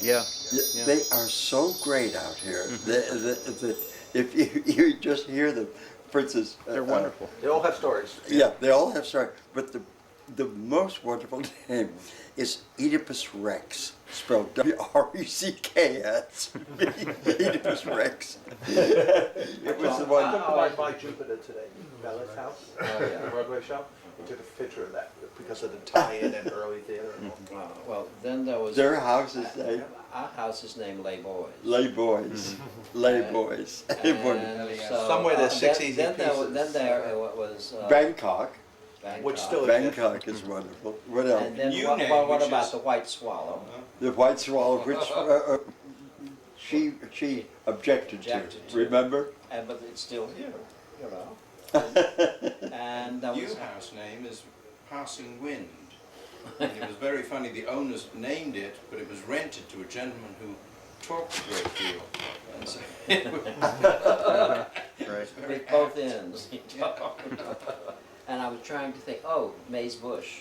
Yeah. Yeah. They are so great out here. If you just hear them, for instance, They're wonderful. They all have stories. Yeah, they all have stories. But the most wonderful name is Oedipus Rex, spelled W-R-E-C-K-S. Oedipus Rex. It was the one. I went by Jupiter today, Bella's house, Broadway show. We took a picture of that because of the tie-in and early theater. And all. Well, then there was Their house is named our house is named Les Boys. Les Boys. Les Boys. And so, Somewhere there's six easy then pieces. Then there was Bangkok. Which still Bangkok is wonderful. What else? And then You what, name, what which about is- the White Swallow? The White Swallow, which she objected to. Remember? And but it's still here, you know. And that New was house name is Passing Wind. And it was very funny, the owners named it, but it was rented to a gentleman who talked a great deal. And so it was with both ends. And I was trying to think, oh, Maze Bush.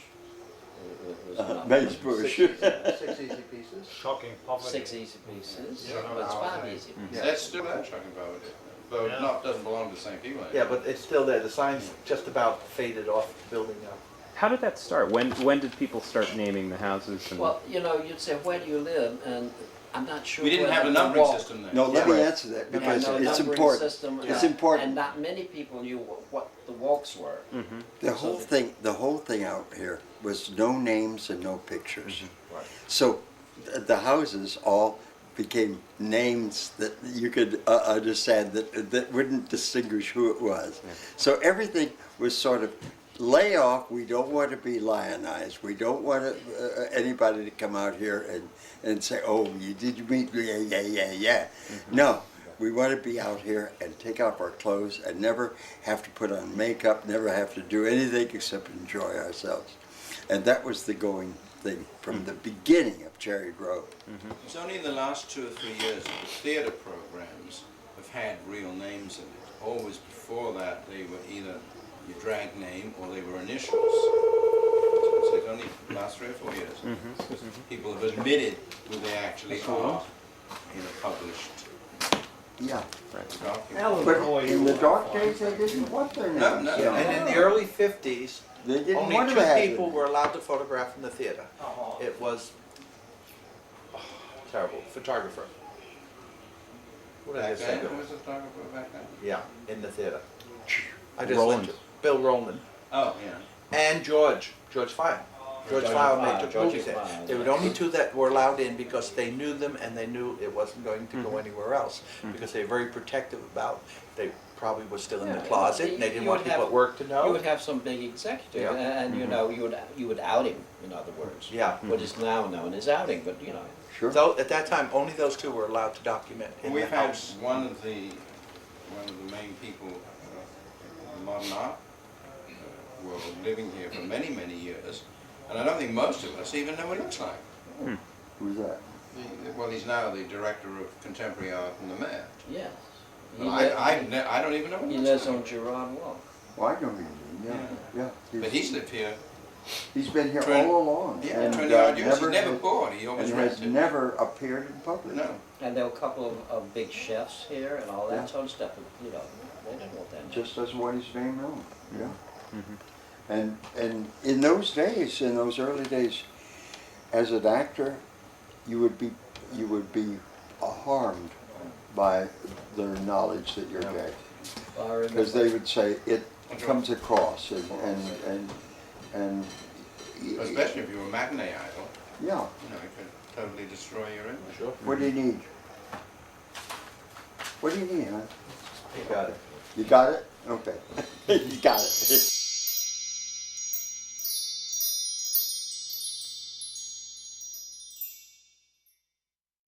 Maze Bush. Six easy pieces. Shocking poverty. 6 easy pieces. But it's 5 easy pieces. Yeah. That's still that talking about it. Though it doesn't belong to the same people anymore. Yeah, but it's still there. The sign's just about faded off the building now. How did that start? When did people start naming the houses? And Well, you know, you'd say, where do you live? And I'm not sure. We didn't where have a the numbering walk- system then. No, let me Right. answer that We had because no it's numbering important. system, It's important. And not many people knew what the walks were. The whole thing out here was no names and no pictures. Right. So the houses all became names that you could understand that wouldn't distinguish who it was. So everything was sort of lay off. We don't want to be lionized. We don't want anybody to come out here and say, "Oh, did you meet?" Yeah. No. We want to be out here and take off our clothes and never have to put on makeup, never have to do anything except enjoy ourselves. And that was the going thing from the beginning of Cherry Grove. It's only in the last 2 or 3 years that the theatre programs have had real names in it. Always before that, they were either your drag name or they were initials. So it's only the last 3 or 4 years. People have admitted who they actually are in a published Yeah. document. But in the dark days, they didn't want their names. No, no. you know. And in the early 50s, They didn't only want 2 to have people it. were allowed to photograph in the theater. It was terrible. Photographer. What did I Back just then, think who of? was the photographer back then? Yeah, in the theater. I just Roland. went to Bill Roland Oh, yeah. and George File. George File made took George movies there. File, They were the only 2 that were allowed in because they knew them and they knew it wasn't going to go anywhere else. Because they were very protective about, they probably were still in the Yeah, closet and they didn't you want would people have- at work to know. You would have some big executive, Yeah. and you know, you would out him, in other words. Yeah. What is now known as outing, but you know. Sure. So at that time, only those 2 were allowed to document in We've the had house. one of the main people in modern art world living here for many, many years, and I don't think most of us even know what he looks like. Who's that? Well, he's now the director of contemporary art in the Met. Yes. But I don't even know what He he lives looks on like. Girard Walk. Well, I know who you mean. Yeah. But he's lived here He's been here 20 all along. yeah, and, 20 odd years. never He's never bought, he always and has rented. never appeared in public. No. And there were a couple of big chefs here and all that Yeah. sort of stuff, but, you know, they didn't want that. Just doesn't want his name known. Yeah. And in those days, in those early days, as an actor, you would be harmed by their knowledge that you're gay, Well, I remember- because they would say it comes across and Especially if you were a matinee idol, yeah. you know, it could totally destroy your image. Sure. What do you need? What do you need, huh? You got it. You got it? Okay. You got it.